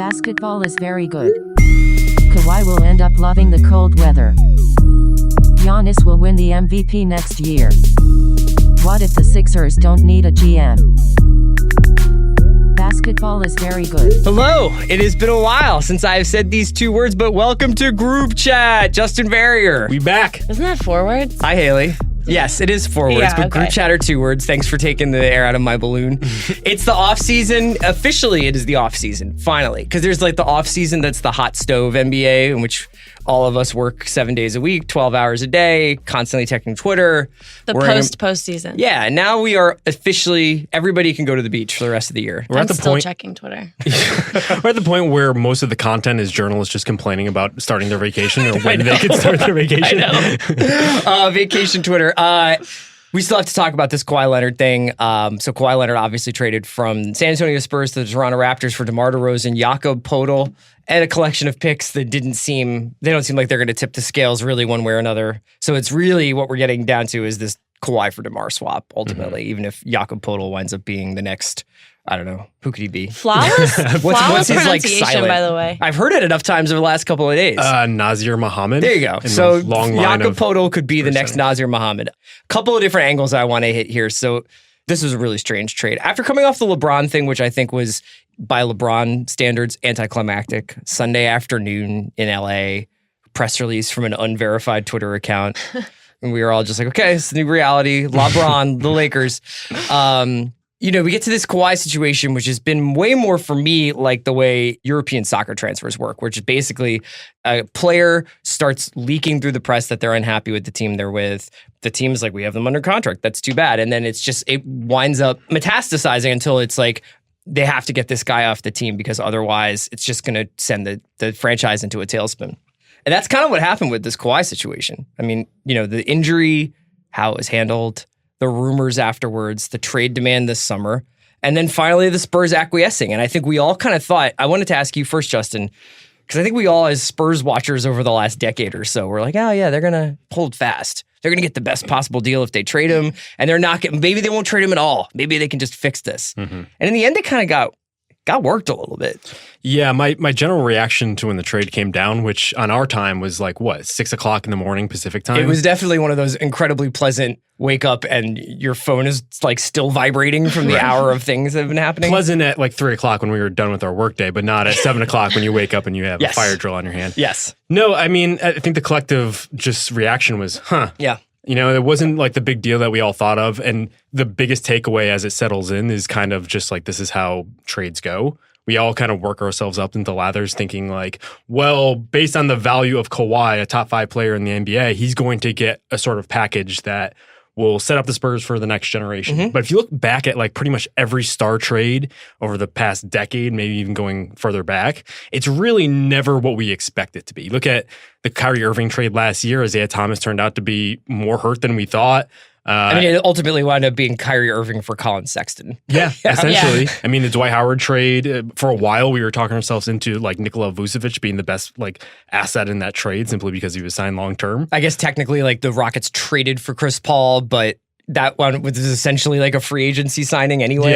Basketball is very good. Kawhi will end up loving the cold weather. Giannis will win the MVP next year. What if the Sixers don't need a GM? Basketball is very good. Hello, it has been a while since I've said these two words, but welcome to Group Chat. Justin Verrier. We back. Isn't that 4 words? Hi, Haley. Yes, it is 4 words, Yeah, but okay. Group Chat are 2 words. Thanks for taking the air out of my balloon. It's the off season. Officially, it is the off season. Finally, because there's like the off season that's the hot stove NBA, in which all of us work 7 days a week, 12 hours a day, constantly checking Twitter. The We're postseason. Yeah, now we are officially, everybody can go to the beach for the rest of the year. I'm still checking Twitter. We're at the point where most of the content is journalists just complaining about starting their vacation or when they can start their vacation. Vacation Twitter. We still have to talk about this Kawhi Leonard thing. So Kawhi Leonard obviously traded from San Antonio Spurs to the Toronto Raptors for DeMar DeRozan, Jakob Poeltl, and a collection of picks that don't seem like they're going to tip the scales really one way or another. So it's really what we're getting down to is this Kawhi for DeMar swap ultimately, even if Jakob Poeltl winds up being the next, I don't know, who could he be? Flawless? What's his pronunciation, silent? by the way. I've heard it enough times over the last couple of days. Nazir Muhammad. There you go. In So the long line Jakob of Poeltl could be the next person. Nazir Muhammad. A couple of different angles I want to hit here. So this was a really strange trade. After coming off the LeBron thing, which I think was by LeBron standards anticlimactic, Sunday afternoon in LA, press release from an unverified Twitter account. And we were all just like, okay, it's the new reality. LeBron, the Lakers. We get to this Kawhi situation, which has been way more for me like the way European soccer transfers work, which is basically a player starts leaking through the press that they're unhappy with the team they're with. The team is like, we have them under contract. That's too bad. And then it winds up metastasizing until it's like, they have to get this guy off the team because otherwise it's just going to send the franchise into a tailspin. And that's kind of what happened with this Kawhi situation. I mean, the injury, how it was handled, the rumors afterwards, the trade demand this summer, and then finally the Spurs acquiescing. And I think we all kind of thought, I wanted to ask you first, Justin, because I think we all as Spurs watchers over the last decade or so, we're like, oh yeah, they're going to hold fast. They're going to get the best possible deal if they trade him, and they're not getting, maybe they won't trade him at all. Maybe they can just fix this. Mm-hmm. And in the end, it kind of got worked a little bit. Yeah, my general reaction to when the trade came down, which on our time was like, 6 o'clock in the morning Pacific time? It was definitely one of those incredibly pleasant wake up and your phone is like still vibrating from the hour of things that have been happening. Pleasant at like 3 o'clock when we were done with our workday, but not at 7 o'clock when you wake up and you have a fire drill on your hand. Yes. No, I mean, I think the collective just reaction was, Yeah. It wasn't like the big deal that we all thought of. And the biggest takeaway as it settles in is kind of just like, this is how trades go. We all kind of work ourselves up into lathers thinking like, well, based on the value of Kawhi, a top 5 player in the NBA, he's going to get a sort of package that will set up the Spurs for the next generation. Mm-hmm. But if you look back at like pretty much every star trade over the past decade, maybe even going further back, it's really never what we expect it to be. Look at the Kyrie Irving trade last year. Isaiah Thomas turned out to be more hurt than we thought. It ultimately wound up being Kyrie Irving for Colin Sexton. Yeah, essentially. Yeah. I mean, the Dwight Howard trade, for a while, we were talking ourselves into like Nikola Vucevic being the best like asset in that trade simply because he was signed long term. I guess technically like the Rockets traded for Chris Paul, but that one was essentially like a free agency signing anyway,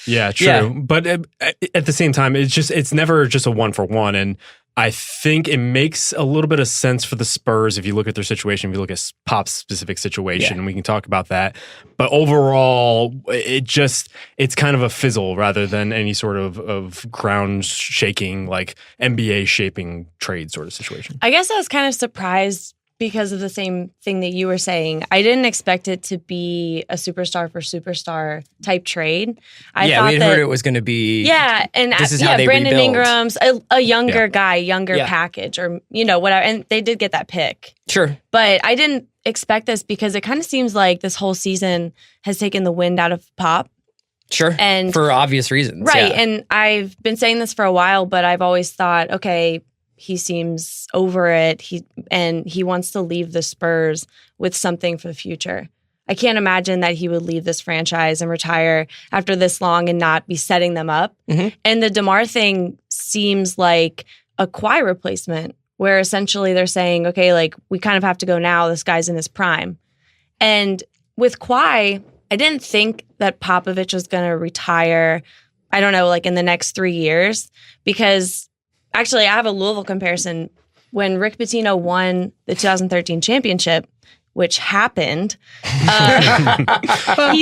Yeah, true. Yeah. But at the same time, it's never just a 1-for-1. And I think it makes a little bit of sense for the Spurs if you look at their situation, if you look at Pop's specific situation, and we can talk about that. But overall, it's kind of a fizzle rather than any sort of ground shaking, like NBA shaping trade sort of situation. I guess I was kind of surprised because of the same thing that you were saying. I didn't expect it to be a superstar for superstar type trade. We had heard it was going to be. Yeah, and this is how they Brandon rebuild. Ingram's a younger guy, package, or whatever. And they did get that pick. Sure, but I didn't expect this because it kind of seems like this whole season has taken the wind out of Pop. Sure, and for obvious reasons, right? Yeah. And I've been saying this for a while, but I've always thought, okay, he seems over it. He wants to leave the Spurs with something for the future. I can't imagine that he would leave this franchise and retire after this long and not be setting them up. Mm-hmm. And the DeMar thing seems like a Kawhi replacement, where essentially they're saying, okay, like we kind of have to go now. This guy's in his prime. And with Kawhi, I didn't think that Popovich was going to retire I don't know, like in the next 3 years. Because actually, I have a Louisville comparison. When Rick Pitino won the 2013 championship, which happened, he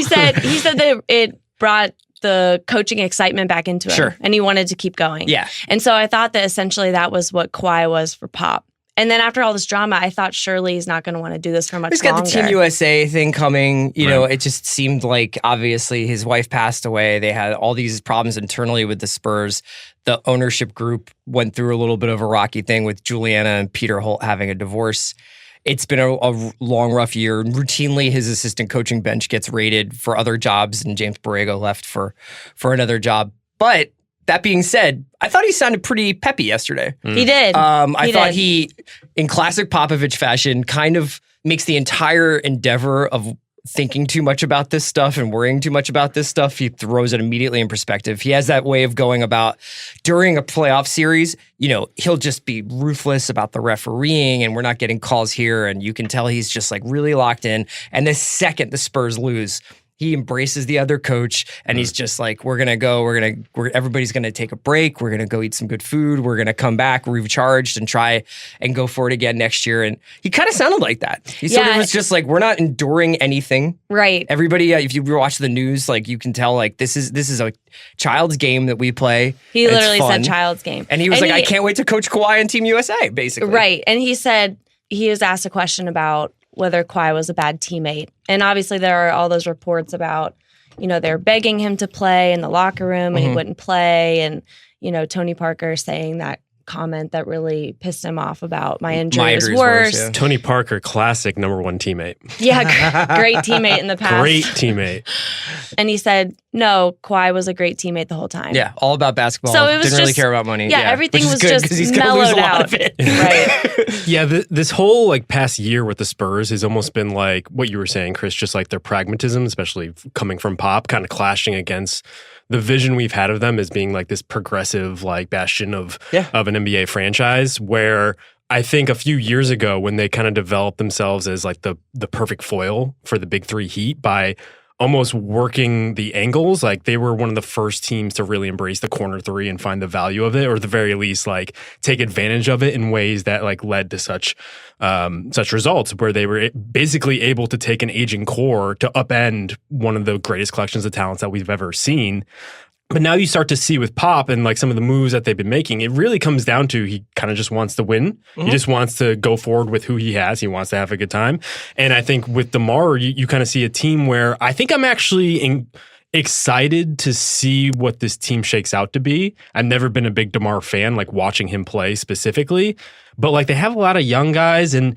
said that it brought the coaching excitement back into him. Sure. And he wanted to keep going. Yeah. And so I thought that essentially that was what Kawhi was for Pop. And then after all this drama, I thought surely he's not going to want to do this for much He's got longer. the Team USA thing coming. You know, it just seemed like obviously his wife passed away. They had all these problems internally with the Spurs. The ownership group went through a little bit of a rocky thing with Juliana and Peter Holt having a divorce. It's been a long, rough year. Routinely, his assistant coaching bench gets raided for other jobs, and James Borrego left for another job. But that being said, I thought he sounded pretty peppy yesterday. He did. I thought he, in classic Popovich fashion, kind of makes the entire endeavor of thinking too much about this stuff and worrying too much about this stuff. He throws it immediately in perspective. He has that way of going about during a playoff series, you know, he'll just be ruthless about the refereeing and we're not getting calls here. And you can tell he's just like really locked in. And the second the Spurs lose, he embraces the other coach and he's just like, everybody's going to take a break. We're going to go eat some good food. We're going to come back recharged and try and go for it again next year. And he kind of sounded like that. He sort of was just like, we're not enduring anything. Right. Everybody, if you watch the news, like you can tell like this is a child's game that we play. He literally said child's game. And he was I can't wait to coach Kawhi and Team USA, basically. Right. And he said, he was asked a question about whether Kawhi was a bad teammate. And obviously there are all those reports about, you know, they're begging him to play in the locker room and he wouldn't play. And, you know, Tony Parker saying that comment that really pissed him off about my injury is worse. Yeah. Tony Parker, classic #1 teammate. Yeah, great teammate in the past. Great teammate. And he said, no, Kawhi was a great teammate the whole time. Yeah, all about basketball. So it was Didn't really just, care about money. Yeah, everything which is was good, just 'cause he's gonna mellowed lose a lot out. of it. Right. Yeah, this whole like past year with the Spurs has almost been like what you were saying, Chris, just like their pragmatism, especially coming from Pop, kind of clashing against the vision we've had of them as being like this progressive like bastion of an NBA franchise, where I think a few years ago when they kind of developed themselves as like the perfect foil for the big three Heat by almost working the angles, like they were one of the first teams to really embrace the corner three and find the value of it, or at the very least like take advantage of it in ways that like led to such results, where they were basically able to take an aging core to upend one of the greatest collections of talents that we've ever seen. But now you start to see with Pop and like some of the moves that they've been making, it really comes down to he kind of just wants to win. He just wants to go forward with who he has. He wants to have a good time. And I think with DeMar, you kind of see a team where I think I'm actually excited to see what this team shakes out to be. I've never been a big DeMar fan, like watching him play specifically. But like they have a lot of young guys, and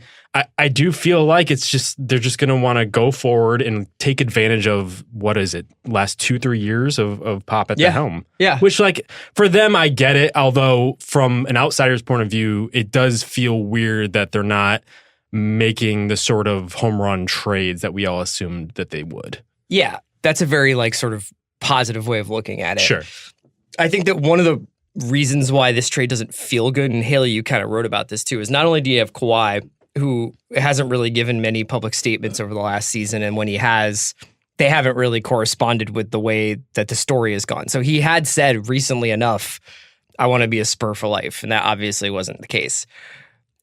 I do feel like it's just they're just going to want to go forward and take advantage of what is it last 2-3 years of Pop at the helm. Yeah, which like for them I get it. Although from an outsider's point of view, it does feel weird that they're not making the sort of home run trades that we all assumed that they would. Yeah, that's a very like sort of positive way of looking at it. Sure, I think that one of the reasons why this trade doesn't feel good, and Haley, you kind of wrote about this too, is not only do you have Kawhi, who hasn't really given many public statements over the last season, and when he has, they haven't really corresponded with the way that the story has gone. So he had said recently enough, I want to be a Spur for life, and that obviously wasn't the case.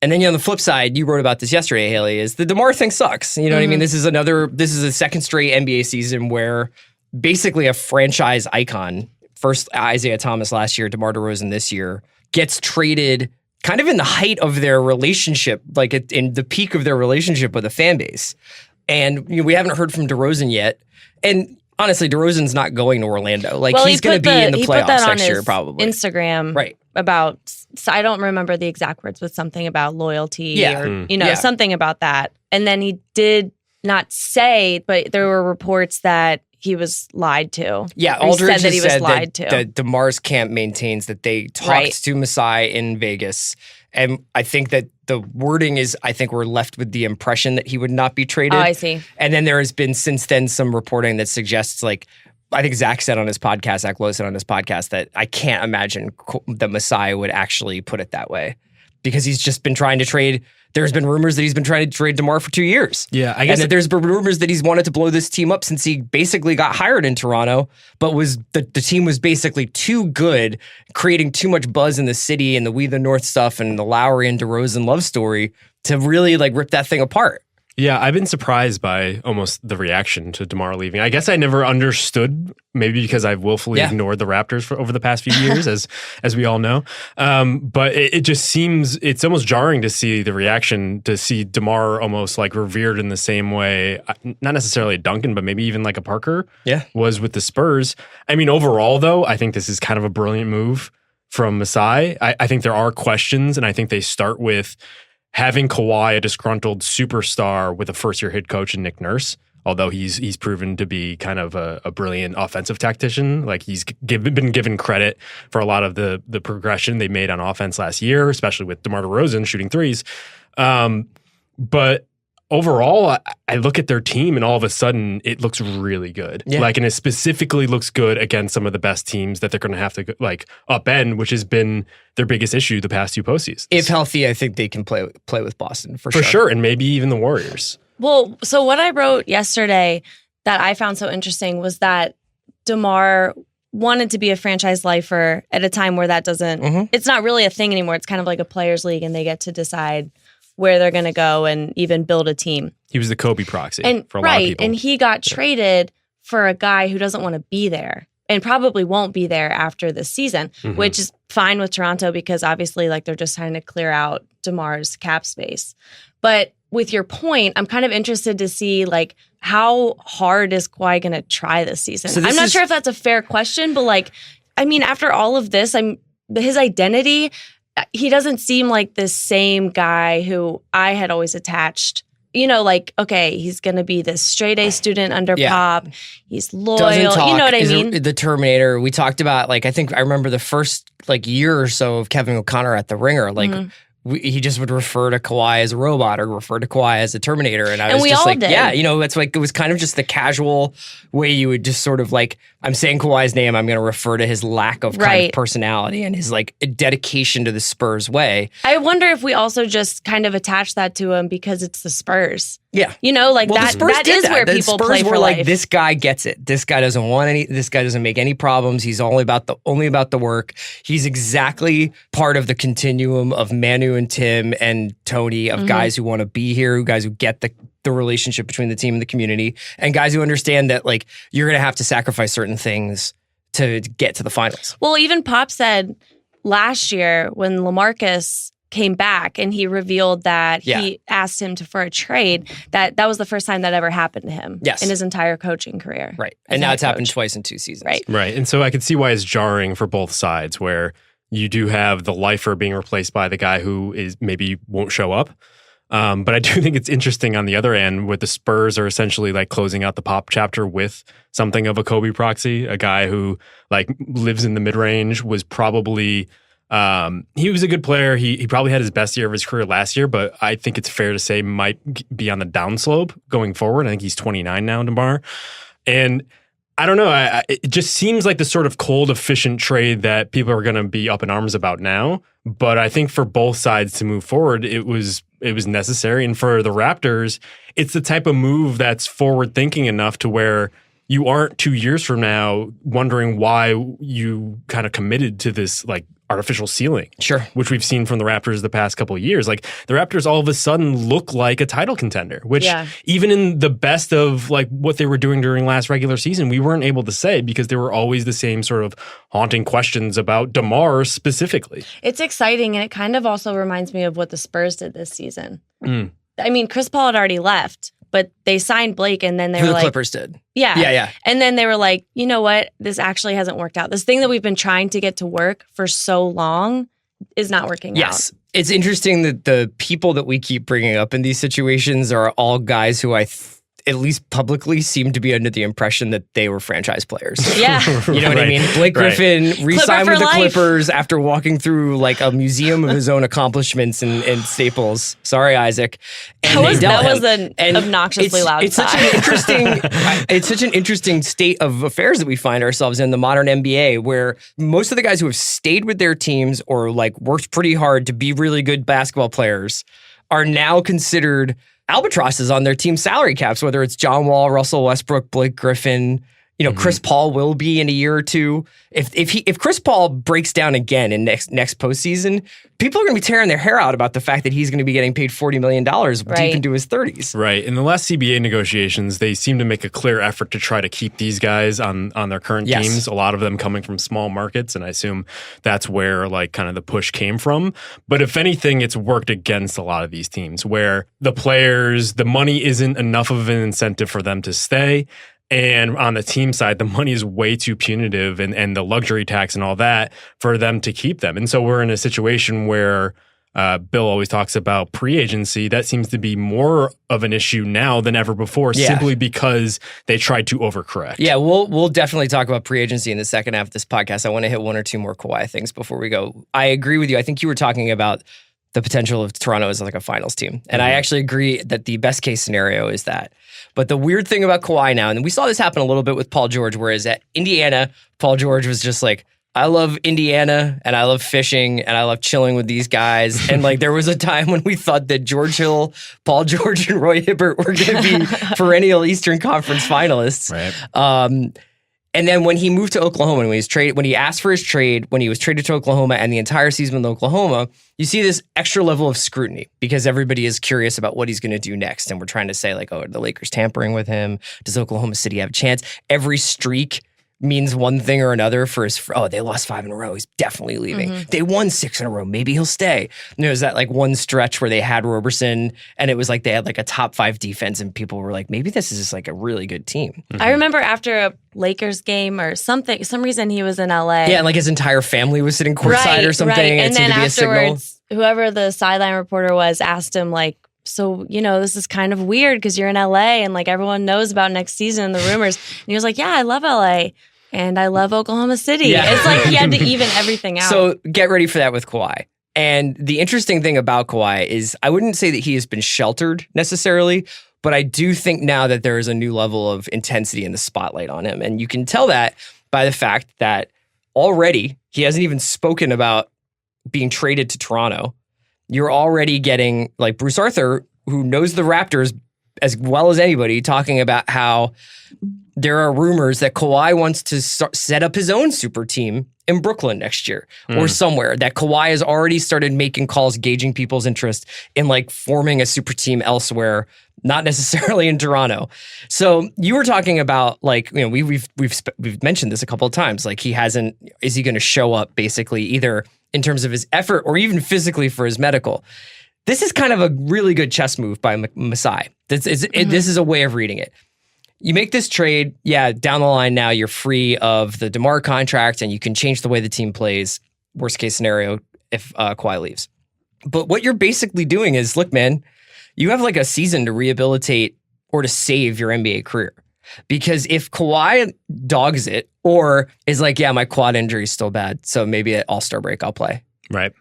And then on the flip side, you wrote about this yesterday, Haley, is the DeMar thing sucks. You know what I mean? This is a second straight NBA season where basically a franchise icon, first Isaiah Thomas last year, DeMar DeRozan this year, gets traded kind of in the height of their relationship, like in the peak of their relationship with the fan base. And we haven't heard from DeRozan yet. And honestly, DeRozan's not going to Orlando. Like he's going to be in the playoffs next year, probably. Instagram, right? About, so I don't remember the exact words, but something about loyalty, or something about that. And then he did not say, but there were reports that he was lied to. Yeah, Aldridge said that he was lied to. That DeMar's camp maintains that they talked to Masai in Vegas. And I think that the wording is, I think we're left with the impression that he would not be traded. Oh, I see. And then there has been since then some reporting that suggests, like, I think Zach Lowe said on his podcast that I can't imagine that Masai would actually put it that way, because he's just been trying to trade There's been rumors that he's been trying to trade DeMar for 2 years. Yeah, I guess and that there's been rumors that he's wanted to blow this team up since he basically got hired in Toronto, but was the team was basically too good, creating too much buzz in the city and the We the North stuff and the Lowry and DeRozan love story to really like rip that thing apart. Yeah, I've been surprised by almost the reaction to DeMar leaving. I guess I never understood, maybe because I've willfully ignored the Raptors for over the past few years, as we all know. But it just seems, it's almost jarring to see the reaction, to see DeMar almost like revered in the same way, not necessarily a Duncan, but maybe even like a Parker was with the Spurs. I mean, overall, though, I think this is kind of a brilliant move from Masai. I think there are questions, and I think they start with having Kawhi, a disgruntled superstar, with a first-year head coach in Nick Nurse, although he's proven to be kind of a brilliant offensive tactician. Like, he's been given credit for a lot of the progression they made on offense last year, especially with DeMar DeRozan shooting threes. But overall, I look at their team and all of a sudden it looks really good. Yeah. Like, and it specifically looks good against some of the best teams that they're going to have to like upend, which has been their biggest issue the past 2 postseasons. If healthy, I think they can play with Boston for sure. For sure, and maybe even the Warriors. Well, so what I wrote yesterday that I found so interesting was that DeMar wanted to be a franchise lifer at a time where that doesn't, it's not really a thing anymore. It's kind of like a players league and they get to decide where they're going to go and even build a team. He was the Kobe proxy for a lot of people. And he got traded for a guy who doesn't want to be there and probably won't be there after this season, which is fine with Toronto because obviously like they're just trying to clear out DeMar's cap space. But with your point, I'm kind of interested to see like how hard is Kawhi going to try this season? So I'm not sure if that's a fair question, but like, I mean, after all of this, his identity, he doesn't seem like the same guy who I had always attached. You know, like, okay, he's going to be this straight-A student under Pop. He's loyal. Doesn't talk, you know what I mean? The Terminator. We talked about, like, I think I remember the first, like, year or so of Kevin O'Connor at the Ringer. Like, he just would refer to Kawhi as a robot or refer to Kawhi as a Terminator. And I was just like, yeah, you know, it's like, it was kind of just the casual way you would just sort of like, I'm saying Kawhi's name, I'm going to refer to his lack of kind of personality and his like dedication to the Spurs way. I wonder if we also just kind of attach that to him because it's the Spurs. Yeah. You know, like that is where people play for life. Like, this guy gets it. This guy doesn't want any, this guy doesn't make any problems. He's only about the work. He's exactly part of the continuum of Manu and Tim and Tony, of guys who want to be here, guys who get the relationship between the team and the community, and guys who understand that like you're going to have to sacrifice certain things to get to the finals. Well, even Pop said last year when LaMarcus came back and he revealed that he asked him for a trade, that was the first time that ever happened to him in his entire coaching career. Right. And now it's happened twice in 2 seasons. Right. And so I could see why it's jarring for both sides, where you do have the lifer being replaced by the guy who is maybe won't show up. But I do think it's interesting on the other end, where the Spurs are essentially like closing out the Pop chapter with something of a Kobe proxy, a guy who like lives in the mid-range, was probably he was a good player. He probably had his best year of his career last year, but I think it's fair to say might be on the downslope going forward. I think he's 29 now, DeMar. And I don't know. It just seems like the sort of cold, efficient trade that people are going to be up in arms about now. But I think for both sides to move forward, it was necessary. And for the Raptors, it's the type of move that's forward thinking enough to where you aren't 2 years from now wondering why you kind of committed to this like artificial ceiling. Sure. Which we've seen from the Raptors the past couple of years. Like, the Raptors all of a sudden look like a title contender, which even in the best of like what they were doing during last regular season, we weren't able to say, because there were always the same sort of haunting questions about DeMar specifically. It's exciting, and it kind of also reminds me of what the Spurs did this season. I mean, Chris Paul had already left, but they signed Blake, and then they were like... the Clippers did. Yeah. And then they were like, you know what? This actually hasn't worked out. This thing that we've been trying to get to work for so long is not working out. Yes. It's interesting that the people that we keep bringing up in these situations are all guys who at least publicly seem to be under the impression that they were franchise players. Yeah. You know what I mean? Blake Griffin re-signed with the Clippers after walking through like a museum of his own accomplishments in Staples. Sorry, Isaac. And that was an obnoxiously loud it's such an interesting state of affairs that we find ourselves in the modern NBA, where most of the guys who have stayed with their teams or like worked pretty hard to be really good basketball players are now considered albatrosses on their team salary caps, whether it's John Wall, Russell Westbrook, Blake Griffin. Chris Paul will be in a year or two. If Chris Paul breaks down again in next postseason, people are going to be tearing their hair out about the fact that he's going to be getting paid $40 million deep into his 30s. Right. In the last CBA negotiations, they seem to make a clear effort to try to keep these guys on their current teams. A lot of them coming from small markets, and I assume that's where like kind of the push came from. But if anything, it's worked against a lot of these teams where the players, the money isn't enough of an incentive for them to stay. And on the team side, the money is way too punitive and the luxury tax and all that for them to keep them. And so we're in a situation where Bill always talks about pre-agency. That seems to be more of an issue now than ever before, simply because they tried to overcorrect. Yeah, we'll definitely talk about pre-agency in the second half of this podcast. I want to hit one or two more Kawhi things before we go. I agree with you. I think you were talking about the potential of Toronto as like a finals team. And I actually agree that the best case scenario is that. But the weird thing about Kawhi now, and we saw this happen a little bit with Paul George, whereas at Indiana, Paul George was just like, I love Indiana and I love fishing and I love chilling with these guys. And like there was a time when we thought that George Hill, Paul George, and Roy Hibbert were going to be perennial Eastern Conference finalists. Right. And then when he moved to Oklahoma, when he asked for his trade, when he was traded to Oklahoma and the entire season in Oklahoma, you see this extra level of scrutiny because everybody is curious about what he's going to do next. And we're trying to say like, oh, are the Lakers tampering with him? Does Oklahoma City have a chance? Every streak means one thing or another for they lost 5 in a row. He's definitely leaving. They won 6 in a row. Maybe he'll stay. And there was that like one stretch where they had Roberson and it was like they had like a top 5 defense and people were like, maybe this is just like a really good team. I remember after a Lakers game or something, some reason he was in LA. Yeah, and like his entire family was sitting courtside or something. Right. And And it then seemed to be a signal. afterwards, whoever the sideline reporter was asked him like, so, this is kind of weird because you're in LA and like everyone knows about next season and the rumors. And he was like, yeah, I love LA. And I love Oklahoma City. Yeah. It's like he had to even everything out. So get ready for that with Kawhi. And the interesting thing about Kawhi is I wouldn't say that he has been sheltered necessarily, but I do think now that there is a new level of intensity in the spotlight on him. And you can tell that by the fact that already he hasn't even spoken about being traded to Toronto. You're already getting like Bruce Arthur, who knows the Raptors as well as anybody, talking about how there are rumors that Kawhi wants to set up his own super team in Brooklyn next year or somewhere, that Kawhi has already started making calls, gauging people's interest in like forming a super team elsewhere, not necessarily in Toronto. So you were talking about like, we've mentioned this a couple of times. Like is he going to show up basically either in terms of his effort or even physically for his medical? This is kind of a really good chess move by Masai. This is a way of reading it. You make this trade, down the line now you're free of the DeMar contract and you can change the way the team plays, worst case scenario, if Kawhi leaves. But what you're basically doing is, look, man, you have like a season to rehabilitate or to save your NBA career. Because if Kawhi dogs it or is like, yeah, my quad injury is still bad, so maybe at All-Star break I'll play. Right.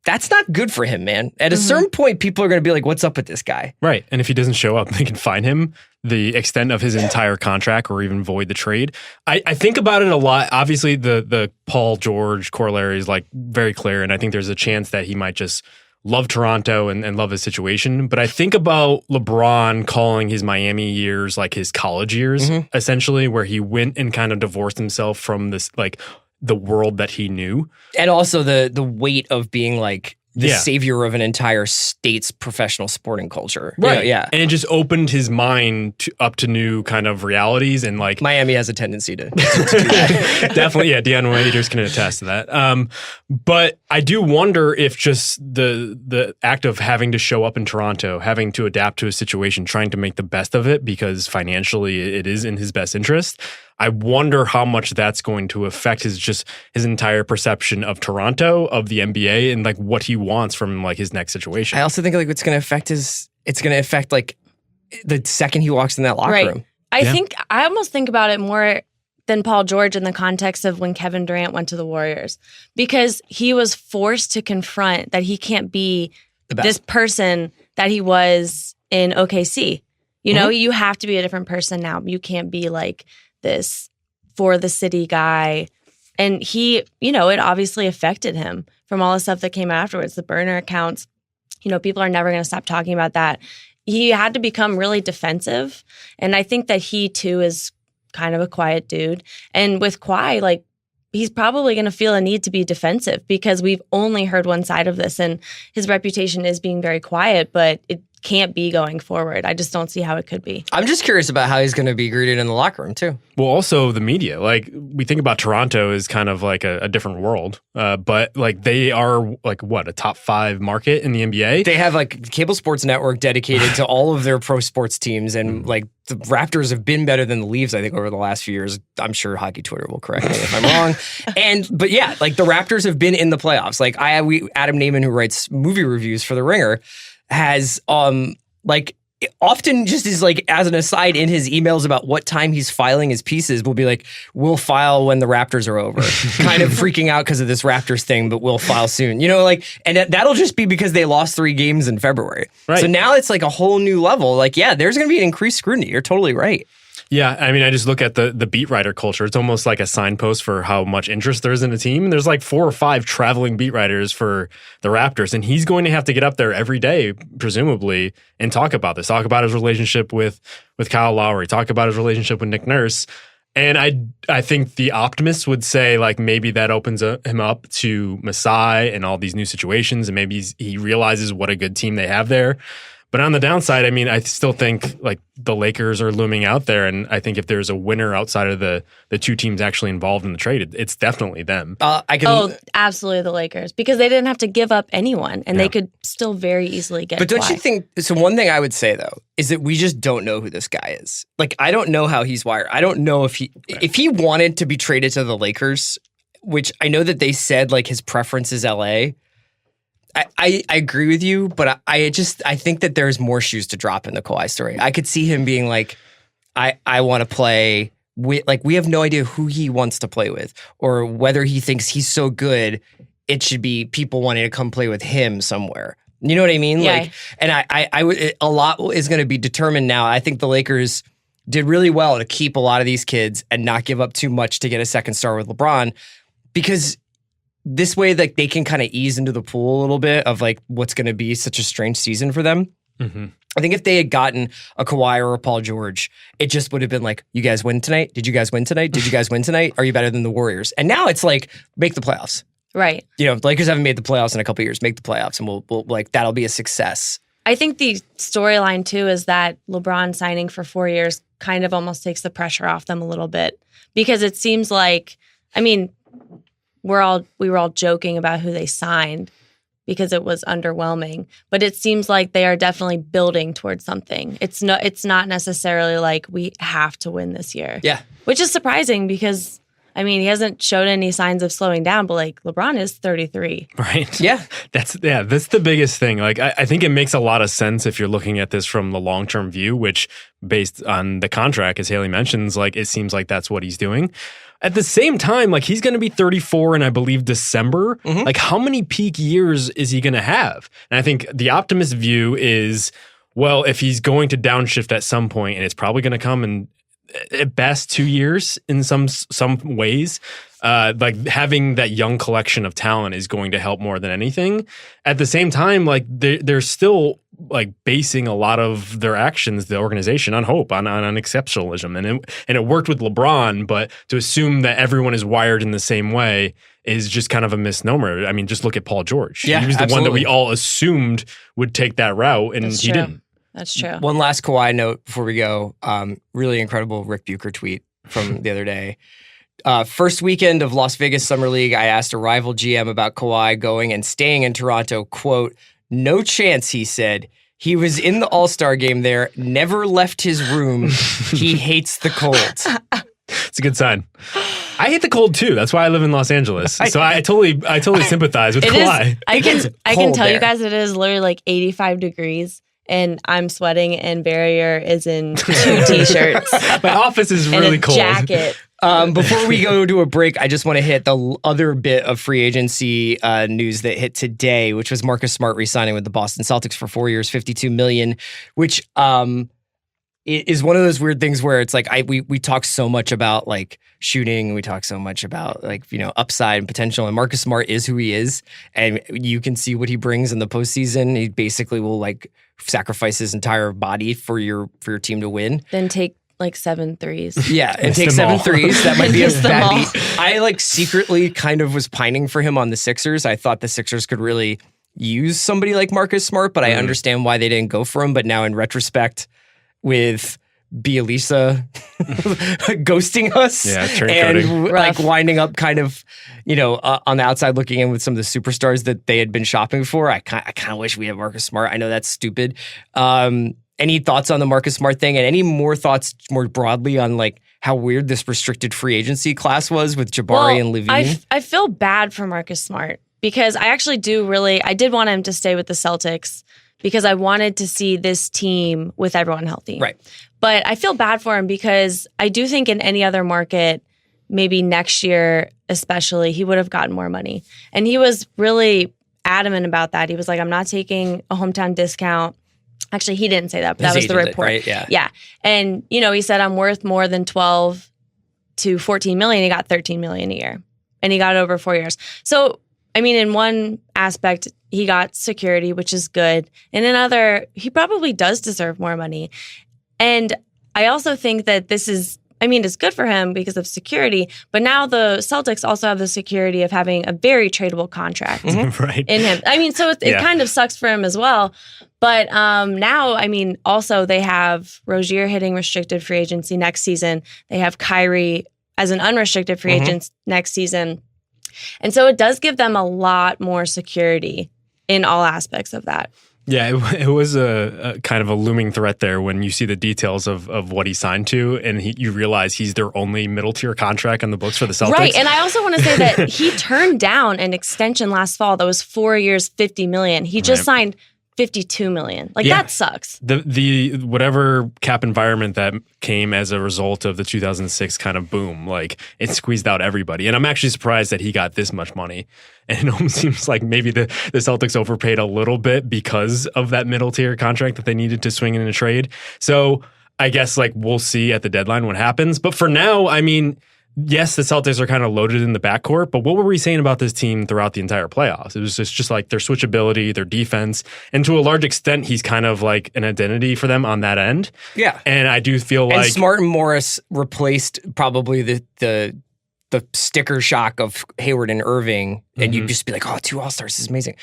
That's not good for him, man. At a certain point, people are going to be like, what's up with this guy? Right. And if he doesn't show up, they can fine him the extent of his entire contract or even void the trade. I think about it a lot. Obviously, the Paul George corollary is like very clear. And I think there's a chance that he might just love Toronto and love his situation. But I think about LeBron calling his Miami years like his college years, essentially, where he went and kind of divorced himself from this like the world that he knew. And also the weight of being like the savior of an entire state's professional sporting culture. Right. Yeah. And it just opened his mind up to new kind of realities. And like Miami has a tendency to do that. Definitely. Yeah. Deion Waiters can attest to that. But I do wonder if just the act of having to show up in Toronto, having to adapt to a situation, trying to make the best of it because financially it is in his best interest. I wonder how much that's going to affect his entire perception of Toronto, of the NBA, and like what he wants from like his next situation. I also think like it's going to affect like the second he walks in that locker room. I almost think about it more than Paul George in the context of when Kevin Durant went to the Warriors, because he was forced to confront that he can't be this person that he was in OKC. You have to be a different person now. You can't be like this for the city guy. And he, it obviously affected him from all the stuff that came afterwards, the burner accounts. people are never going to stop talking about that. He had to become really defensive. And I think that he, too, is kind of a quiet dude. And with Kawhi, like, he's probably going to feel a need to be defensive because we've only heard one side of this. And his reputation is being very quiet, but it can't be going forward. I just don't see how it could be. I'm just curious about how he's going to be greeted in the locker room, too. Well, also the media. Like, we think about Toronto as kind of like a different world, but like they are like what, a top 5 market in the NBA. They have like cable sports network dedicated to all of their pro sports teams, and like the Raptors have been better than the Leafs, I think, over the last few years. I'm sure Hockey Twitter will correct me if I'm wrong. But yeah, like the Raptors have been in the playoffs. Like Adam Naiman, who writes movie reviews for The Ringer, has like often just is like as an aside in his emails about what time he's filing his pieces will be like, we'll file when the Raptors are over, kind of freaking out because of this Raptors thing, but we'll file soon, like, and that'll just be because they lost 3 games in February. Right. So now it's like a whole new level. Like, yeah, there's going to be an increased scrutiny. You're totally right. Yeah, I mean, I just look at the beat writer culture. It's almost like a signpost for how much interest there is in a team. And there's like 4 or 5 traveling beat writers for the Raptors. And he's going to have to get up there every day, presumably, and talk about this. Talk about his relationship with Kyle Lowry. Talk about his relationship with Nick Nurse. And I think the optimists would say, like, maybe that opens him up to Masai and all these new situations. And maybe he realizes what a good team they have there. But on the downside, I mean, I still think like the Lakers are looming out there. And I think if there's a winner outside of the 2 teams actually involved in the trade, it's definitely them. Absolutely the Lakers, because they didn't have to give up anyone and they could still very easily get. But don't you think, so one thing I would say though, is that we just don't know who this guy is. Like, I don't know how he's wired. I don't know if he wanted to be traded to the Lakers, which I know that they said like his preference is LA. I agree with you, but I think that there's more shoes to drop in the Kawhi story. I could see him being like, I want to play with, like, we have no idea who he wants to play with or whether he thinks he's so good, it should be people wanting to come play with him somewhere. You know what I mean? Yeah. Like, and I would, a lot is going to be determined now. I think the Lakers did really well to keep a lot of these kids and not give up too much to get a second star with LeBron, because this way, like, they can kind of ease into the pool a little bit of like what's going to be such a strange season for them. Mm-hmm. I think if they had gotten a Kawhi or a Paul George, it just would have been like, you guys win tonight? Did you guys win tonight? Did you guys win tonight? Are you better than the Warriors? And now it's like, make the playoffs. Right. The Lakers haven't made the playoffs in a couple of years. Make the playoffs, and we'll like, that'll be a success. I think the storyline too is that LeBron signing for 4 years kind of almost takes the pressure off them a little bit, because it seems like, I mean, we were all joking about who they signed because it was underwhelming, but it seems like they are definitely building towards something. It's not necessarily like we have to win this year. Yeah. Which is surprising because, I mean, he hasn't showed any signs of slowing down, but like LeBron is 33. Right. Yeah. That's the biggest thing. Like, I think it makes a lot of sense if you're looking at this from the long-term view, which based on the contract, as Haley mentions, like, it seems like that's what he's doing. At the same time, like, he's going to be 34 in, I believe, December. Mm-hmm. Like, how many peak years is he going to have? And I think the optimist view is, well, if he's going to downshift at some point, and it's probably going to come in at best 2 years in some ways, like, having that young collection of talent is going to help more than anything. At the same time, like, they're still like basing a lot of their actions, the organization, on hope, on exceptionalism, and it worked with LeBron. But to assume that everyone is wired in the same way is just kind of a misnomer. I mean, just look at Paul George. Yeah, he was the absolutely. one that we all assumed would take that route, and he didn't. That's true. One last Kawhi note before we go. Really incredible Rick Bucher tweet from the other day. First weekend of Las Vegas Summer League, I asked a rival GM about Kawhi going and staying in Toronto. Quote, "No chance," he said. "He was in the All-Star game there, never left his room. He hates the cold." It's a good sign. I hate the cold too. That's why I live in Los Angeles. So I totally sympathize with Kawhi. I can tell you guys it is literally like 85 degrees. And I'm sweating, and Verrier is in 2 t-shirts. My office is really cold. Jacket. Before we go to a break, I just want to hit the other bit of free agency news that hit today, which was Marcus Smart re-signing with the Boston Celtics for 4 years, $52 million, which it is one of those weird things where it's like we talk so much about like shooting, we talk so much about like, you know, upside and potential, and Marcus Smart is who he is, and you can see what he brings in the postseason. He basically will like sacrifice his entire body for your team to win. Then take like 7 threes. Yeah, and take 7 threes. That might be a bad beat. I like secretly kind of was pining for him on the Sixers. I thought the Sixers could really use somebody like Marcus Smart, but I understand why they didn't go for him. But now in retrospect, with Bielisa ghosting us and like winding up kind of, you know, on the outside looking in with some of the superstars that they had been shopping for, I kind of wish we had Marcus Smart. I know that's stupid. Any thoughts on the Marcus Smart thing, and any more thoughts more broadly on like how weird this restricted free agency class was with Jabari and Levine? I feel bad for Marcus Smart because I actually I did want him to stay with the Celtics because I wanted to see this team with everyone healthy. Right. But I feel bad for him because I do think in any other market, maybe next year especially, he would have gotten more money. And he was really adamant about that. He was like, I'm not taking a hometown discount. Actually, he didn't say that, but that was the report. Right? Yeah. Yeah. And, you know, he said, I'm worth more than 12 to 14 million. He got 13 million a year. And he got it over 4 years. So, I mean, in one aspect, he got security, which is good. In another, he probably does deserve more money. And I also think that it's good for him because of security, but now the Celtics also have the security of having a very tradable contract right. in him. I mean, so it kind of sucks for him as well. But now, I mean, also they have Rozier hitting restricted free agency next season. They have Kyrie as an unrestricted free agent next season. And so it does give them a lot more security in all aspects of that. Yeah, it was a kind of a looming threat there when you see the details of what he signed to, and you realize he's their only middle tier contract on the books for the Celtics. Right, and I also want to say that he turned down an extension last fall that was 4 years, $50 million. He just signed $52 million. Like, that sucks. The whatever cap environment that came as a result of the 2006 kind of boom, like, it squeezed out everybody. And I'm actually surprised that he got this much money. And it almost seems like maybe the Celtics overpaid a little bit because of that middle tier contract that they needed to swing in a trade. So I guess like we'll see at the deadline what happens. But for now, I mean, yes, the Celtics are kind of loaded in the backcourt, but what were we saying about this team throughout the entire playoffs? It was just like their switchability, their defense, and to a large extent, he's kind of like an identity for them on that end. Yeah. And I do feel like Smart and Morris replaced probably the sticker shock of Hayward and Irving, and you'd just be like, oh, 2 All-Stars is amazing.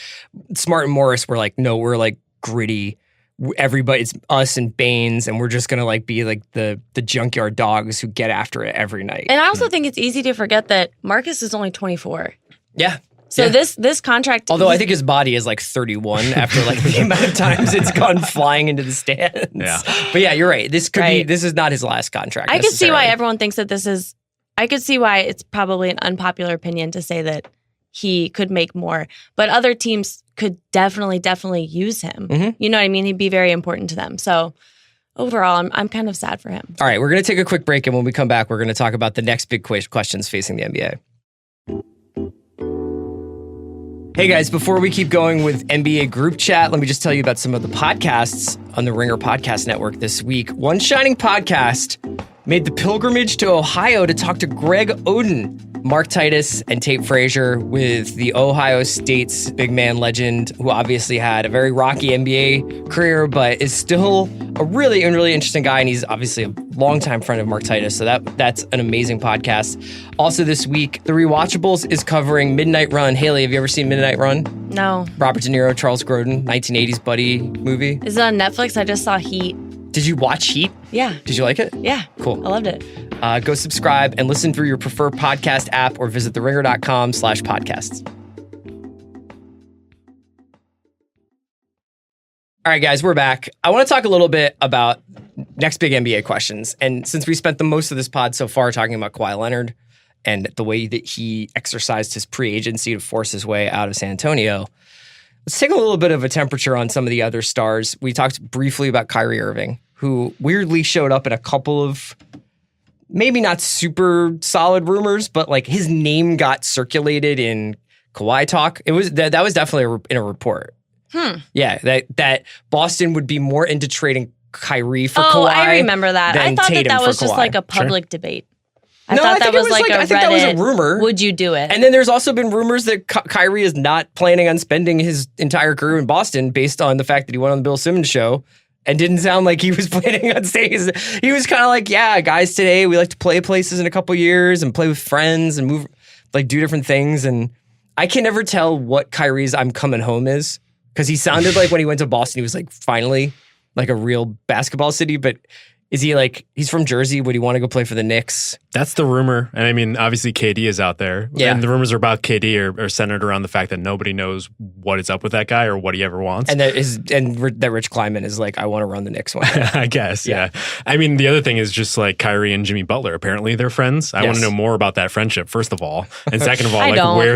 Smart and Morris were like, no, we're like gritty. Everybody, it's us and Baines, and we're just gonna like be like the junkyard dogs who get after it every night. And I also think it's easy to forget that Marcus is only 24. Yeah. So this contract, although I think his body is like 31 after like the amount of times it's gone flying into the stands. Yeah. But yeah, you're right. This is not his last contract. I could see why everyone thinks that this is. I could see why it's probably an unpopular opinion to say that he could make more, but other teams could definitely use him. You know what I mean? He'd be very important to them. So overall, I'm kind of sad for him. All right, we're going to take a quick break, and when we come back, we're going to talk about the next big questions facing the NBA. Hey guys, before we keep going with NBA group chat, let me just tell you about some of the podcasts on the Ringer Podcast Network this week. One Shining Podcast made the pilgrimage to Ohio to talk to Greg Oden, Mark Titus, and Tate Frazier with the Ohio State's big man legend, who obviously had a very rocky NBA career, but is still a really interesting guy, and he's obviously a longtime friend of Mark Titus, so that's an amazing podcast. Also this week, The Rewatchables is covering Midnight Run. Haley, have you ever seen Midnight Run? No. Robert De Niro, Charles Grodin, 1980s buddy movie. Is it on Netflix? I just saw Heat. Did you watch Heat? Yeah. Did you like it? Yeah. Cool. I loved it. Go subscribe and listen through your preferred podcast app or visit theringer.com/podcasts. All right, guys, we're back. I want to talk a little bit about next big NBA questions. And since we spent the most of this pod so far talking about Kawhi Leonard and the way that he exercised his pre-agency to force his way out of San Antonio, let's take a little bit of a temperature on some of the other stars. We talked briefly about Kyrie Irving, who weirdly showed up in a couple of maybe not super solid rumors, but like his name got circulated in Kawhi talk. It was that was definitely in a report. Yeah, that Boston would be more into trading Kyrie for Kawhi. I remember that. I than thought Tatum that for was just Kawhi. like a public debate. I No, thought I that think it was like a I think that was a Reddit, rumor. would you do it? And then there's also been rumors that Kyrie is not planning on spending his entire career in Boston based on the fact that he went on the Bill Simmons show and didn't sound like he was planning on staying. He was kind of like, yeah, guys, today we like to play places in a couple years and play with friends and move, like do different things. And I can never tell what Kyrie's I'm coming home is, because he sounded like when he went to Boston, he was like finally like a real basketball city. But is he like, he's from Jersey? Would he want to go play for the Knicks? That's the rumor. And I mean, obviously KD is out there. Yeah. And the rumors are about KD are centered around the fact that nobody knows what is up with that guy or what he ever wants. And that Rich Kleiman is like, I want to run the Knicks one day. I guess, yeah. I mean, the other thing is just like Kyrie and Jimmy Butler. Apparently they're friends. I want to know more about that friendship, first of all. And second of all, I don't. where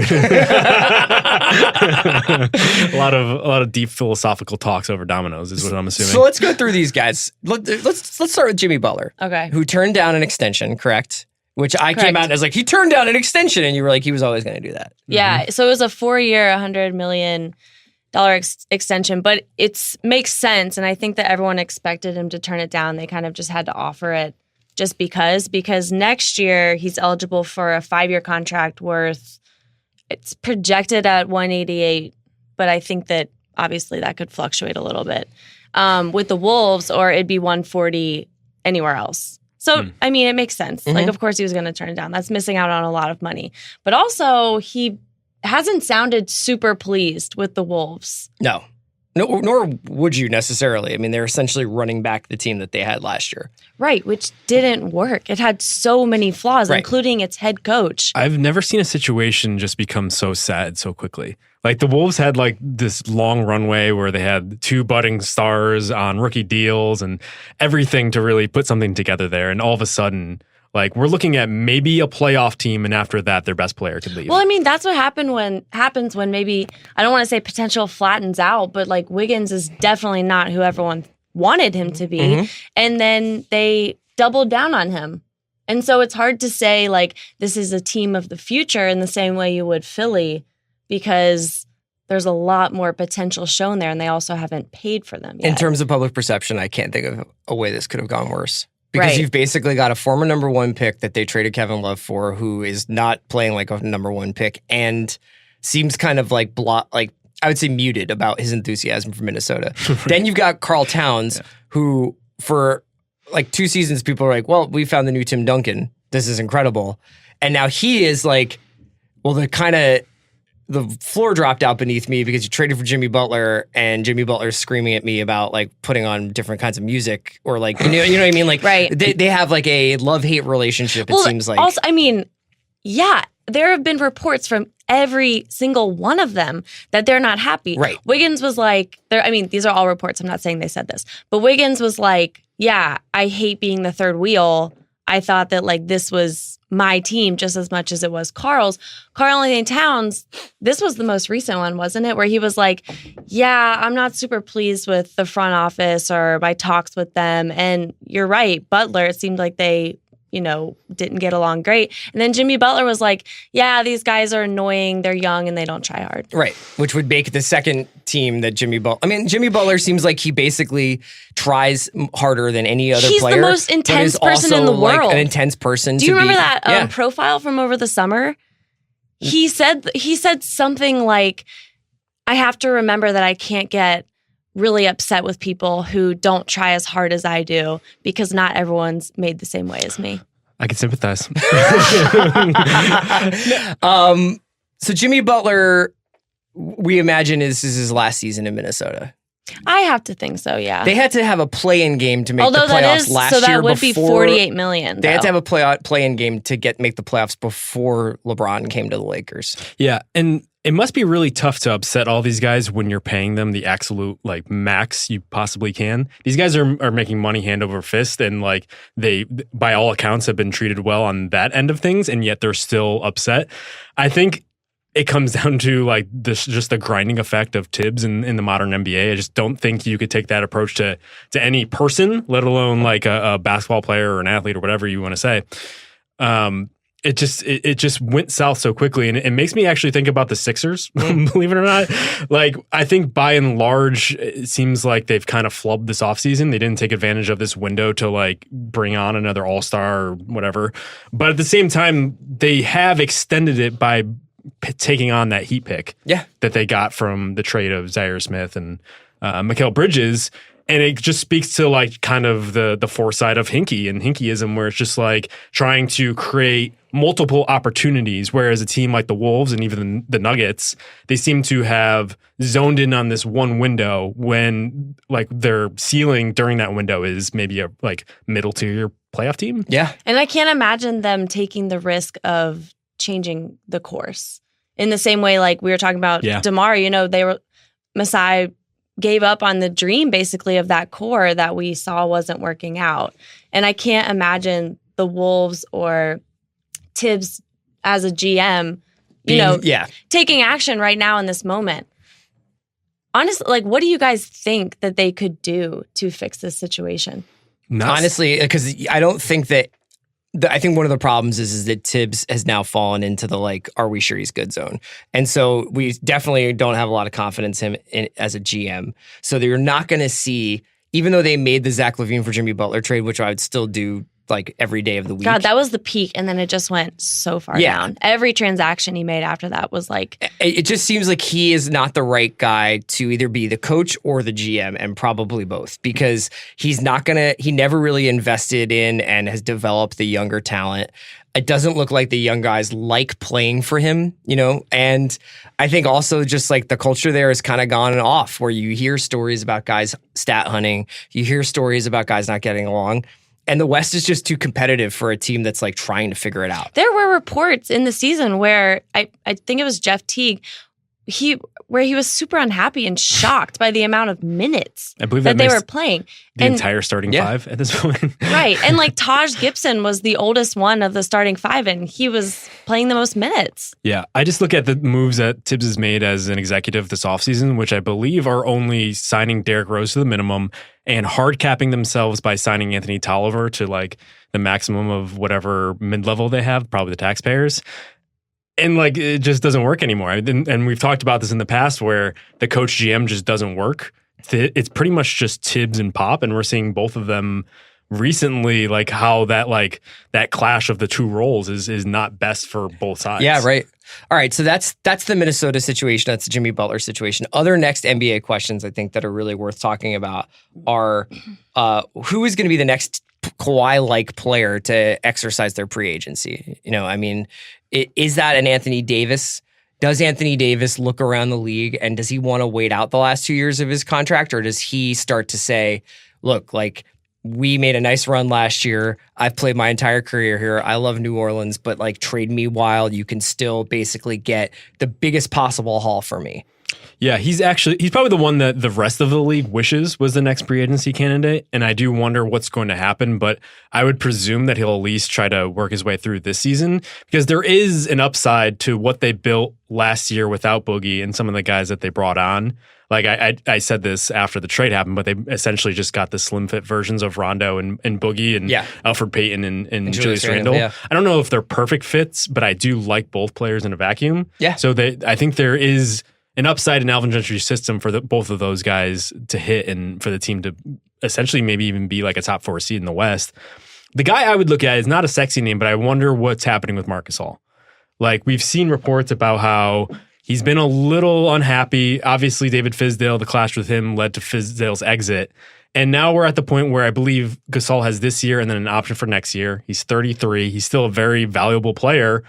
a lot of deep philosophical talks over dominoes is what I'm assuming. So let's go through these guys. Let's start with Jimmy Butler. Okay. Who turned down an extension, correct? Which I came out as like, he turned down an extension, and you were like, he was always going to do that. Yeah. So it was a 4-year, $100 million extension, but it makes sense. And I think that everyone expected him to turn it down. They kind of just had to offer it just because next year he's eligible for a 5-year contract worth, it's projected at 188, but I think that obviously that could fluctuate a little bit with the Wolves, or it'd be 140 anywhere else. So, I mean, it makes sense. Like, of course he was going to turn it down. That's missing out on a lot of money. But also, he hasn't sounded super pleased with the Wolves. No, nor would you necessarily. I mean, they're essentially running back the team that they had last year. Right, which didn't work. It had so many flaws, including its head coach. I've never seen a situation just become so sad so quickly. Like the Wolves had like this long runway where they had 2 budding stars on rookie deals and everything to really put something together there. And all of a sudden, like we're looking at maybe a playoff team, and after that, their best player could leave. Well, I mean, that's what happens when maybe, I don't want to say potential flattens out, but like Wiggins is definitely not who everyone wanted him to be. And then they doubled down on him. And so it's hard to say like this is a team of the future in the same way you would Philly, because there's a lot more potential shown there, and they also haven't paid for them yet. In terms of public perception, I can't think of a way this could have gone worse. Because you've basically got a former number 1 pick that they traded Kevin Love for, who is not playing like a number 1 pick and seems kind of like I would say muted about his enthusiasm for Minnesota. Then you've got Karl Towns, who for like 2 seasons, people are like, well, we found the new Tim Duncan. This is incredible. And now he is like, well, the floor dropped out beneath me because you traded for Jimmy Butler, and Jimmy Butler's screaming at me about like putting on different kinds of music, or like, you know what I mean? Like, they have like a love-hate relationship, it seems like. Also, I mean, yeah, there have been reports from every single one of them that they're not happy. Right. Wiggins was like, these are all reports. I'm not saying they said this, but Wiggins was like, yeah, I hate being the third wheel. I thought that like this was my team just as much as it was Karl's. Karl-Anthony Towns, this was the most recent one, wasn't it? Where he was like, yeah, I'm not super pleased with the front office or my talks with them. And you're right, Butler, it seemed like they, didn't get along great. And then Jimmy Butler was like, yeah, these guys are annoying, they're young, and they don't try hard. Right, which would make the second team that Jimmy Butler seems like he basically tries harder than any other player. He's the most intense person in the world. Like an intense person. Do you remember that profile from over the summer? He said something like, I have to remember that I can't get really upset with people who don't try as hard as I do, because not everyone's made the same way as me. I can sympathize. So Jimmy Butler, we imagine this is his last season in Minnesota. I have to think so, yeah. They had to have a play-in game to make the playoffs last year. So that would be $48 million. They had to have a play-in game to make the playoffs before LeBron came to the Lakers. Yeah, and it must be really tough to upset all these guys when you're paying them the absolute like max you possibly can. These guys are making money hand over fist, and like they, by all accounts, have been treated well on that end of things, and yet they're still upset. I think it comes down to like this, just the grinding effect of Tibbs in the modern NBA. I just don't think you could take that approach to any person, let alone like a basketball player or an athlete or whatever you want to say. it just went south so quickly, and it makes me actually think about the Sixers, believe it or not. Like, I think by and large, it seems like they've kind of flubbed this offseason. They didn't take advantage of this window to like bring on another all-star or whatever. But at the same time, they have extended it by taking on that Heat pick that they got from the trade of Zaire Smith and Mikal Bridges. And it just speaks to like kind of the foresight of Hinkie and Hinkieism, where it's just like trying to create multiple opportunities. Whereas a team like the Wolves and even the Nuggets, they seem to have zoned in on this one window when like their ceiling during that window is maybe a like middle tier playoff team. Yeah. And I can't imagine them taking the risk of changing the course in the same way like we were talking about DeMar. You know, Masai gave up on the dream basically of that core that we saw wasn't working out. And I can't imagine the Wolves or Tibbs as a GM, taking action right now in this moment. Honestly, like, what do you guys think that they could do to fix this situation? Honestly, because I don't think that I think one of the problems is that Tibbs has now fallen into the like, are we sure he's good zone? And so we definitely don't have a lot of confidence in him as a GM. So you're not going to see, even though they made the Zach LaVine for Jimmy Butler trade, which I would still do like every day of the week. God, that was the peak. And then it just went so far down. Every transaction he made after that was like... It just seems like he is not the right guy to either be the coach or the GM, and probably both, because he's not going to... He never really invested in and has developed the younger talent. It doesn't look like the young guys like playing for him, you know? And I think also just like the culture there has kind of gone off, where you hear stories about guys stat hunting. You hear stories about guys not getting along. And the West is just too competitive for a team that's like trying to figure it out. There were reports in the season where I think it was Jeff Teague, where he was super unhappy and shocked by the amount of minutes I believe that they were playing. The entire starting five at this point. Right. And like Taj Gibson was the oldest one of the starting five, and he was playing the most minutes. Yeah. I just look at the moves that Tibbs has made as an executive this offseason, which I believe are only signing Derrick Rose to the minimum and hard capping themselves by signing Anthony Tolliver to like the maximum of whatever mid-level they have, probably the taxpayers. And like, it just doesn't work anymore. And we've talked about this in the past where the coach GM just doesn't work. It's pretty much just Tibbs and Pop. And we're seeing both of them recently, like how that clash of the two roles is not best for both sides. Yeah, right. All right, so that's the Minnesota situation. That's the Jimmy Butler situation. Other next NBA questions I think that are really worth talking about are who is going to be the next Kawhi-like player to exercise their pre-agency? You know, I mean, is that an Anthony Davis? Does Anthony Davis look around the league and does he want to wait out the last 2 years of his contract, or does he start to say, look, like, we made a nice run last year. I've played my entire career here. I love New Orleans, but like, trade me while you can still basically get the biggest possible haul for me. Yeah, he's probably the one that the rest of the league wishes was the next free agency candidate. And I do wonder what's going to happen, but I would presume that he'll at least try to work his way through this season, because there is an upside to what they built last year without Boogie and some of the guys that they brought on. Like I said this after the trade happened, but they essentially just got the slim fit versions of Rondo and Boogie and Alfred Payton and Julius Randle. Yeah. I don't know if they're perfect fits, but I do like both players in a vacuum. Yeah. So I think there is an upside in Alvin Gentry's system for both of those guys to hit and for the team to essentially maybe even be like a top 4 seed in the West. The guy I would look at is not a sexy name, but I wonder what's happening with Marc Gasol. Like, we've seen reports about how he's been a little unhappy. Obviously, David Fizdale, the clash with him led to Fizdale's exit. And now we're at the point where I believe Gasol has this year and then an option for next year. He's 33. He's still a very valuable player.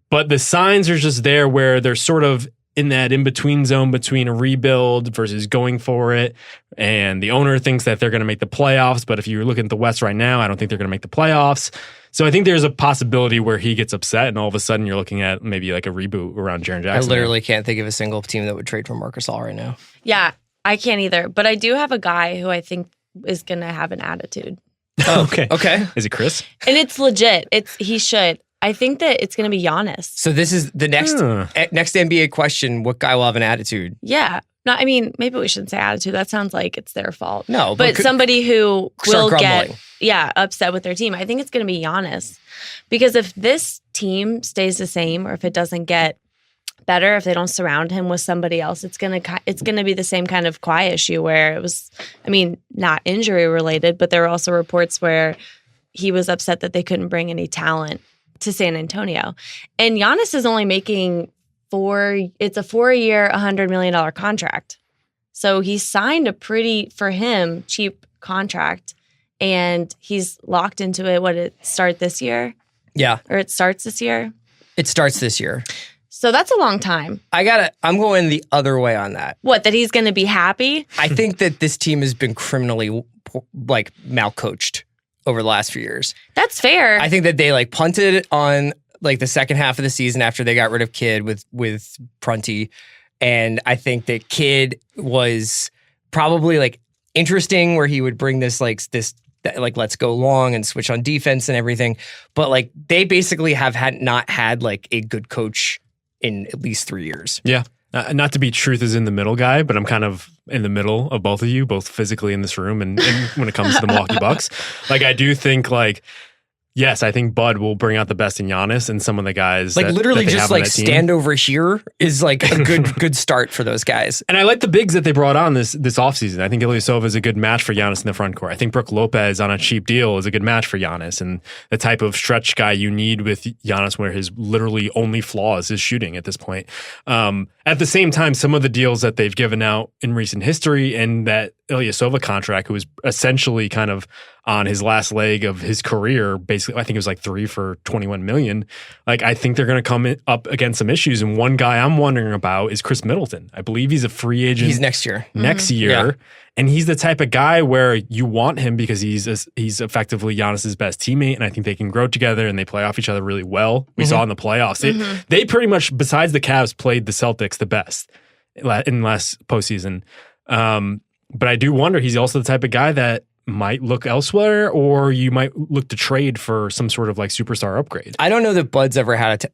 But the signs are just there where they're sort of in that in-between zone between a rebuild versus going for it. And the owner thinks that they're going to make the playoffs. But if you look at the West right now, I don't think they're going to make the playoffs. So I think there's a possibility where he gets upset and all of a sudden you're looking at maybe like a reboot around Jaren Jackson. I literally can't think of a single team that would trade for Marc Gasol right now. Yeah, I can't either. But I do have a guy who I think is going to have an attitude. Oh, okay. Okay. Is it Chris? And it's legit. He should. I think that it's going to be Giannis. So this is the next NBA question. What guy will have an attitude? Yeah. No, I mean, maybe we shouldn't say attitude. That sounds like it's their fault. No, but somebody who will grumbling. upset with their team. I think it's going to be Giannis. Because if this team stays the same or if it doesn't get better, if they don't surround him with somebody else, it's going to be the same kind of Kawhi issue where it was, I mean, not injury related, but there were also reports where he was upset that they couldn't bring any talent to San Antonio. And Giannis is only making it's a 4-year, $100 million contract. So he signed a pretty, for him, cheap contract, and he's locked into it. It starts this year? Yeah. Or it starts this year? It starts this year. So that's a long time. I'm going the other way on that. What, that he's going to be happy? I think that this team has been criminally malcoached over the last few years. That's fair. I think that they punted on the second half of the season after they got rid of Kidd with Prunty. And I think that Kidd was probably interesting where he would bring this let's go long and switch on defense and everything. But they basically have not had a good coach in at least 3 years. Yeah. Not to be truth is in the middle guy, but I'm kind of in the middle of both of you, both physically in this room and when it comes to the Milwaukee Bucks. I do think yes, I think Bud will bring out the best in Giannis and some of the guys. Literally that just stand over here is a good start for those guys. And I like the bigs that they brought on this offseason. I think Ilyasova is a good match for Giannis in the front court. I think Brook Lopez on a cheap deal is a good match for Giannis, and the type of stretch guy you need with Giannis where his literally only flaw is his shooting at this point. At the same time, some of the deals that they've given out in recent history and that Ilyasova contract, who was essentially kind of on his last leg of his career, basically, I think it was 3 for $21 million. I think they're going to come up against some issues. And one guy I'm wondering about is Chris Middleton. I believe he's a free agent. He's next year. Next year. Yeah. And he's the type of guy where you want him because he's effectively Giannis's best teammate. And I think they can grow together and they play off each other really well. We saw in the playoffs. They pretty much, besides the Cavs, played the Celtics the best in last postseason. But I do wonder, he's also the type of guy that might look elsewhere, or you might look to trade for some sort of superstar upgrade. I don't know that Bud's ever had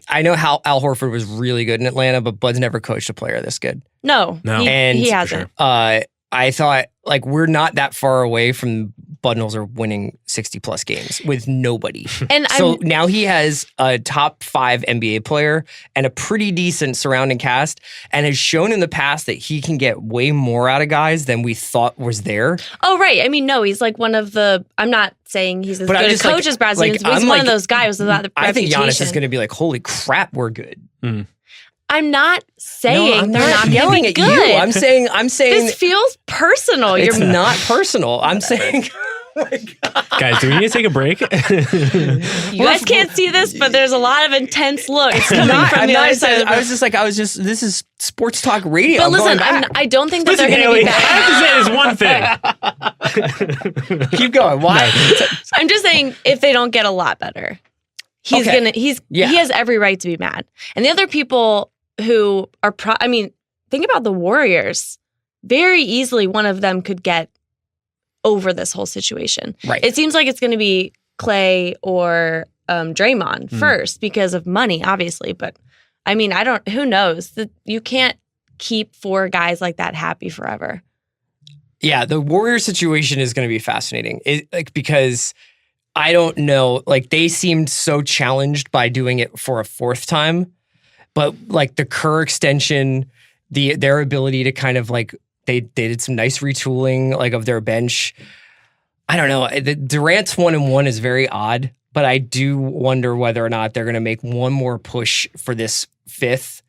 I know how Al Horford was really good in Atlanta, but Bud's never coached a player this good. No. He hasn't. Sure. I thought we're not that far away from Budenholzer winning 60-plus games with nobody. And so now he has a top 5 NBA player and a pretty decent surrounding cast and has shown in the past that he can get way more out of guys than we thought was there. Oh, right. I mean, no, he's one of the, I'm not saying he's as good a coach as Brad Stevens, but he's one of those guys without the reputation. I think Giannis is going to be holy crap, we're good. I'm not saying they're not yelling at good. you. I'm saying this feels personal. It's not personal. I'm saying, guys, do we need to take a break? You guys can't see this, but there's a lot of intense looks coming from the other side. This is sports talk radio. But listen, I don't think that they're going to be bad. I have to say is one thing. Keep going. Why? I'm just saying if they don't get a lot better, he has every right to be mad. And the other people who are, think about the Warriors. Very easily, one of them could get over this whole situation. Right. It seems like it's going to be Clay or Draymond first because of money, obviously. But who knows? You can't keep 4 guys like that happy forever. Yeah, the Warriors situation is going to be fascinating. Because I don't know, they seemed so challenged by doing it for a 4th time. But the Kerr extension, their ability to kind of they did some nice retooling of their bench. I don't know. The Durant's 1-1 is very odd, but I do wonder whether or not they're going to make one more push for this 5th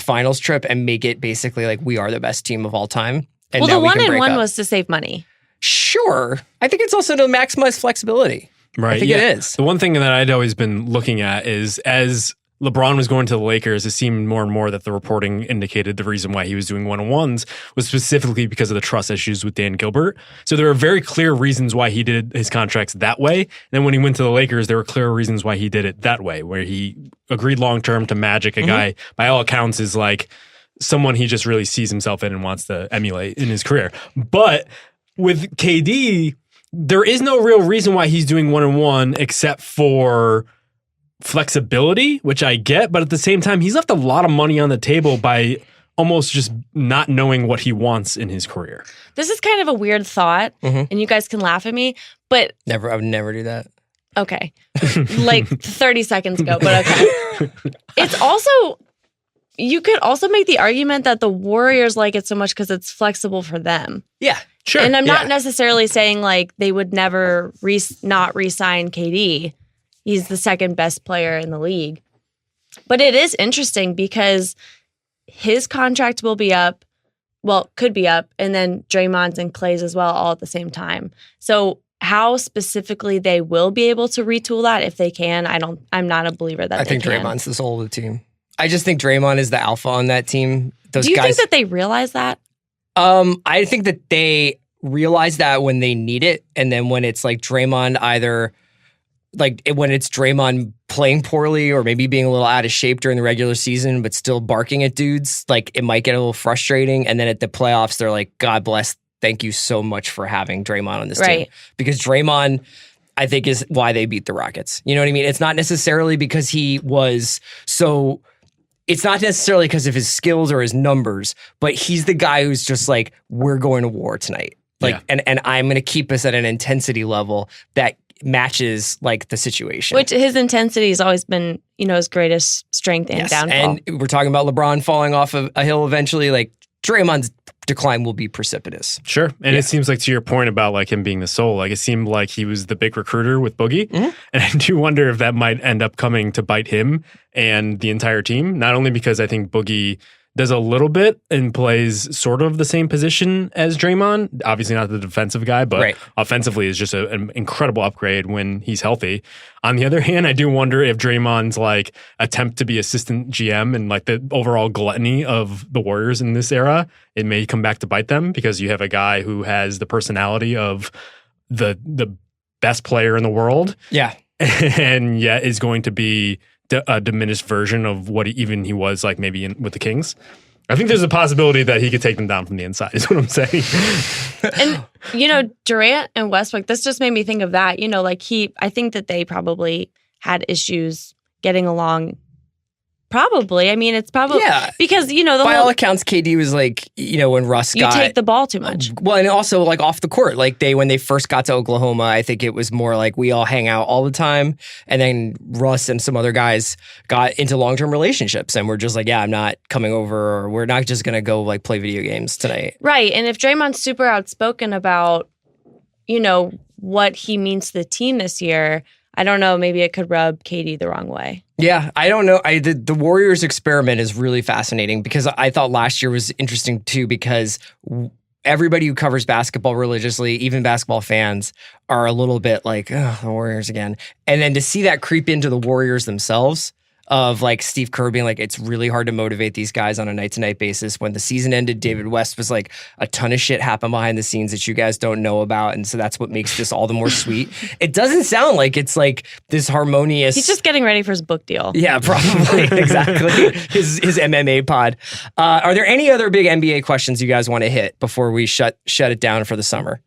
finals trip and make it basically we are the best team of all time. And well, the 1-1 was to save money. Sure. I think it's also to maximize flexibility. Right. I think it is. The one thing that I'd always been looking at is as LeBron was going to the Lakers, it seemed more and more that the reporting indicated the reason why he was doing 1-on-1s was specifically because of the trust issues with Dan Gilbert. So there were very clear reasons why he did his contracts that way. And then when he went to the Lakers, there were clear reasons why he did it that way, where he agreed long-term to Magic, a guy, by all accounts, is someone he just really sees himself in and wants to emulate in his career. But with KD, there is no real reason why he's doing 1-on-1 except for flexibility, which I get, but at the same time, he's left a lot of money on the table by almost just not knowing what he wants in his career. This is kind of a weird thought, and you guys can laugh at me, but I would never do that. Okay. Like 30 seconds ago, but okay. It's also, you could also make the argument that the Warriors like it so much because it's flexible for them. Yeah, sure. And I'm not necessarily saying like they would never not re-sign KD. He's the second best player in the league. But it is interesting because his contract will be up, could be up, and then Draymond's and Clay's as well all at the same time. So how specifically they will be able to retool that if they can, I'm not a believer that I think can. Draymond's the soul of the team. I just think Draymond is the alpha on that team. Those Do you guys, think that they realize that? I think that they realize that when they need it, and then when it's like Draymond either when it's Draymond playing poorly or maybe being a little out of shape during the regular season, but still barking at dudes, like it might get a little frustrating. And then at the playoffs, they're like, God bless. Thank you so much for having Draymond on this team. Because Draymond, I think, is why they beat the Rockets. You know what I mean? It's not necessarily because he was so... It's not necessarily because of his skills or his numbers, but he's the guy who's just like, we're going to war tonight. And I'm going to keep us at an intensity level that matches like the situation. Which his intensity has always been, his greatest strength and downfall. And we're talking about LeBron falling off of a hill eventually. Like Draymond's decline will be precipitous. Sure. And it seems like, to your point about like him being the soul, like it seemed like he was the big recruiter with Boogie. Mm-hmm. And I do wonder if that might end up coming to bite him and the entire team. Not only because I think Boogie does a little bit and plays sort of the same position as Draymond. Obviously not the defensive guy, but offensively is just an incredible upgrade when he's healthy. On the other hand, I do wonder if Draymond's like attempt to be assistant GM and like the overall gluttony of the Warriors in this era, it may come back to bite them because you have a guy who has the personality of the best player in the world. Yeah. And yet is going to be a diminished version of what he was like maybe with the Kings. I think there's a possibility that he could take them down from the inside is what I'm saying. And, Durant and Westbrook, this just made me think of that. I think that they probably had issues getting along. Probably. I mean, it's probably because, by all accounts, KD was like, when Russ you take the ball too much. Well, and also like off the court, like when they first got to Oklahoma, I think it was more like we all hang out all the time. And then Russ and some other guys got into long-term relationships and we're just like, I'm not coming over, or we're not just going to go like play video games tonight. Right. And if Draymond's super outspoken about, what he means to the team this year, I don't know, maybe it could rub KD the wrong way. Yeah, I don't know. The Warriors experiment is really fascinating because I thought last year was interesting too because everybody who covers basketball religiously, even basketball fans, are a little bit like, the Warriors again. And then to see that creep into the Warriors themselves, of like Steve Kerr being like, it's really hard to motivate these guys on a night-to-night basis. When the season ended, David West was like, a ton of shit happened behind the scenes that you guys don't know about. And so that's what makes this all the more sweet. It doesn't sound like it's like this harmonious... He's just getting ready for his book deal. Yeah, probably. Exactly. His MMA pod. Are there any other big NBA questions you guys want to hit before we shut it down for the summer?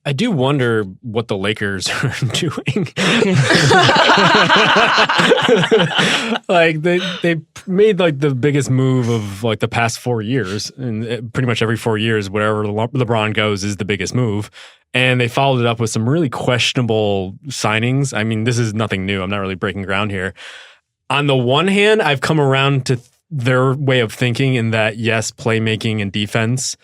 I do wonder what the Lakers are doing. Like they made like the biggest move of like the past 4 years, and pretty much every 4 years, wherever LeBron goes is the biggest move. And they followed it up with some really questionable signings. I mean, this is nothing new. I'm not really breaking ground here. On the one hand, I've come around to their way of thinking in that, yes, playmaking and defense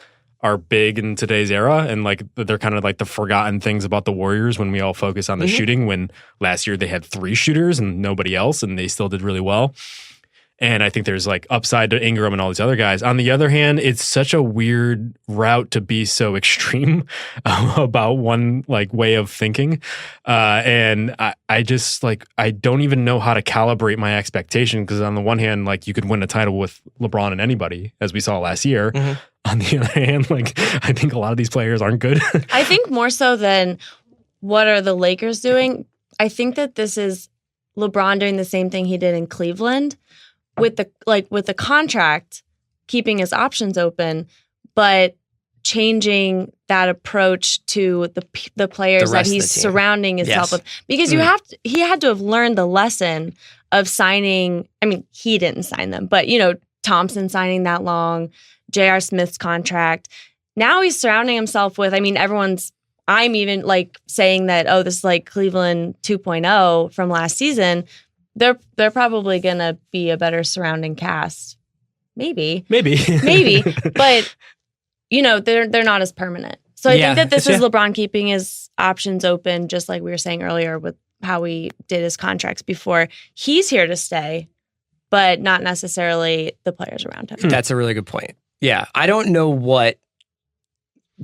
are big in today's era, and like they're kind of like the forgotten things about the Warriors when we all focus on the shooting, when last year they had 3 shooters and nobody else and they still did really well. And I think there's like upside to Ingram and all these other guys. On the other hand, it's such a weird route to be so extreme about one like way of thinking. And I just like, I don't even know how to calibrate my expectation, because on the one hand, like you could win a title with LeBron and anybody, as we saw last year. On the other hand, like I think a lot of these players aren't good. I think more so than what are the Lakers doing, I think that this is LeBron doing the same thing he did in Cleveland, with the contract, keeping his options open, but changing that approach to the players that he's surrounding himself with. Because he had to have learned the lesson of signing. I mean, he didn't sign them, but Thompson signing that long, J.R. Smith's contract. Now he's surrounding himself with, I'm even like saying that, oh, this is like Cleveland 2.0 from last season. They're probably going to be a better surrounding cast. Maybe. But, they're not as permanent. So I think that this is LeBron keeping his options open, just like we were saying earlier with how he did his contracts before. He's here to stay, but not necessarily the players around him. That's a really good point. Yeah. I don't know what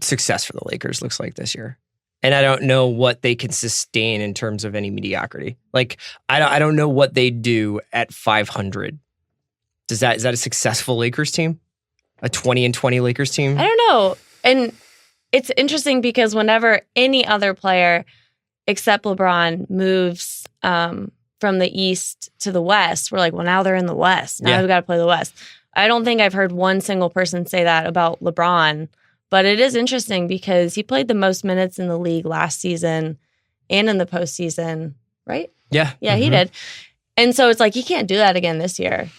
success for the Lakers looks like this year. And I don't know what they can sustain in terms of any mediocrity. Like, I don't know what they do at 500. Is that a successful Lakers team? A 20-20 Lakers team? I don't know. And it's interesting because whenever any other player except LeBron moves from the East to the West, we're like, well, now they're in the West. Now we've got to play the West. I don't think I've heard one single person say that about LeBron. But it is interesting because he played the most minutes in the league last season and in the postseason, right? Yeah. Yeah, he did. And so it's like, he can't do that again this year.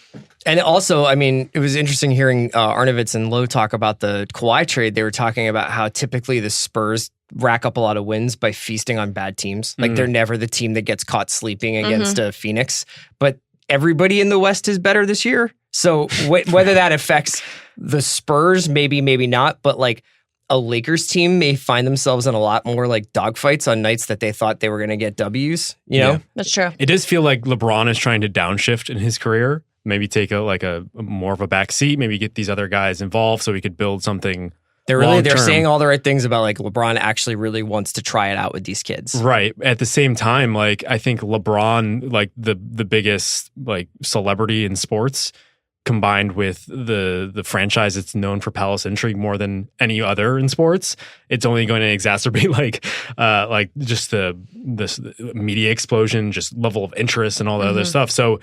And also, it was interesting hearing Arnovitz and Lowe talk about the Kawhi trade. They were talking about how typically the Spurs rack up a lot of wins by feasting on bad teams. Like, they're never the team that gets caught sleeping against a Phoenix. But everybody in the West is better this year. So whether that affects the Spurs, maybe not, but like a Lakers team may find themselves in a lot more like dogfights on nights that they thought they were going to get W's, you know? That's true. It does feel like LeBron is trying to downshift in his career, maybe take a more of a back seat, maybe get these other guys involved so he could build something. They're saying all the right things about like LeBron actually really wants to try it out with these kids. Right. At the same time, like I think LeBron, like the biggest like celebrity in sports, combined with the franchise that's known for palace intrigue more than any other in sports, it's only going to exacerbate like just this media explosion, just level of interest and all the other stuff. So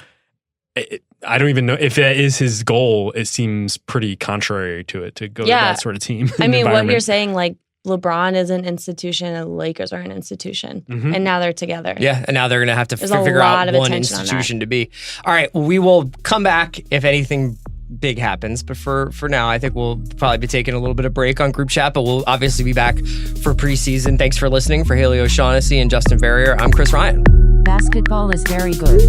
I don't even know if that is his goal. It seems pretty contrary to it to go to that sort of team. What you're saying, like LeBron is an institution and the Lakers are an institution. And now they're together. Yeah, and now they're going to have to figure out one institution to be. All right, well, we will come back if anything big happens. But for now, I think we'll probably be taking a little bit of break on group chat, but we'll obviously be back for preseason. Thanks for listening. For Haley O'Shaughnessy and Justin Verrier, I'm Chris Ryan. Basketball is very good.